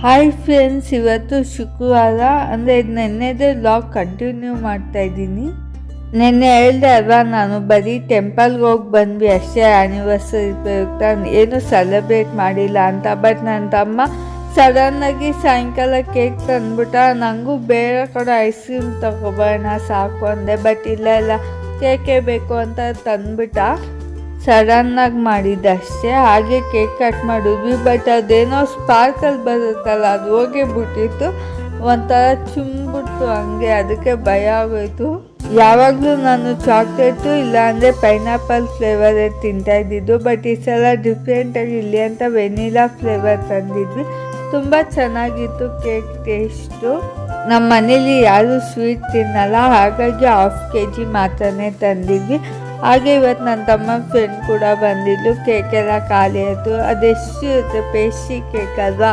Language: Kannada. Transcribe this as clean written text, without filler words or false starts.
ಹಾಯ್ ಫ್ರೆಂಡ್ಸ್, ಇವತ್ತು ಶುಕ್ರವಾರ ಅಂದರೆ ನೆನ್ನೆದೇ ವ್ಲಾಗ್ ಕಂಟಿನ್ಯೂ ಮಾಡ್ತಾಯಿದ್ದೀನಿ. ನೆನ್ನೆ ಹೇಳ್ದೆ ಅಲ್ವಾ, ನಾನು ಬರೀ ಟೆಂಪಲ್ಗೆ ಹೋಗಿ ಬಂದ್ವಿ ಅಷ್ಟೇ, ಆ್ಯನಿವರ್ಸರಿ ಪ್ರಯುಕ್ತ ಏನು ಸೆಲೆಬ್ರೇಟ್ ಮಾಡಿಲ್ಲ ಅಂತ. ಬಟ್ ನನ್ನ ತಮ್ಮ ಸಡನ್ನಾಗಿ ಸಾಯಂಕಾಲ ಕೇಕ್ ತಂದ್ಬಿಟ್ಟ. ನನಗೂ ಬೇರೆ ಕಡೆ ಐಸ್ ಕ್ರೀಮ್ ತಗೊಬೋಣ ಸಾಕು ಅಂದೆ, ಬಟ್ ಇಲ್ಲ ಕೇಕೇ ಬೇಕು ಅಂತ ತಂದ್ಬಿಟ್ಟ. ಸಡನ್ನಾಗಿ ಮಾಡಿದ್ದಷ್ಟೇ. ಹಾಗೆ ಕೇಕ್ ಕಟ್ ಮಾಡಿದ್ವಿ, ಬಟ್ ಅದೇನೋ ಸ್ಪಾರ್ಕಲ್ ಬರುತ್ತಲ್ಲ ಅದು ಹೋಗೇ ಬಿಟ್ಟಿತ್ತು, ಒಂಥರ ಚುಮ್ಬಿಡ್ತು ಹಂಗೆ. ಅದಕ್ಕೆ ಭಯ ಆಗೋಯ್ತು. ಯಾವಾಗಲೂ ನಾನು ಚಾಕ್ಲೇಟು ಇಲ್ಲಾಂದರೆ ಪೈನಾಪಲ್ ಫ್ಲೇವರೇ ತಿಂತಾಯಿದ್ದಿದ್ದು, ಬಟ್ ಈ ಸಲ ಡಿಫ್ರೆಂಟಾಗಿ ಇಲ್ಲಿ ಅಂತ ವೆನಿಲಾ ಫ್ಲೇವರ್ ತಂದಿದ್ವಿ. ತುಂಬ ಚೆನ್ನಾಗಿತ್ತು ಕೇಕ್ ಟೇಸ್ಟು. ನಮ್ಮ ಮನೇಲಿ ಯಾರೂ ಸ್ವೀಟ್ ತಿನ್ನಲ್ಲ, ಹಾಗಾಗಿ 1/2 kg ಮಾತ್ರನೇ ತಂದಿದ್ವಿ. ಹಾಗೆ ಇವತ್ತು ನನ್ನ ತಮ್ಮ ಫ್ರೆಂಡ್ ಕೂಡ ಬಂದಿದ್ದು. ಕೇಕೆಲ್ಲ ಖಾಲಿ ಆಯಿತು. ಅದೆಷ್ಟು ಇರುತ್ತೆ, ಪೇಸ್ಟ್ರಿ ಕೇಕ್ ಅಲ್ವಾ,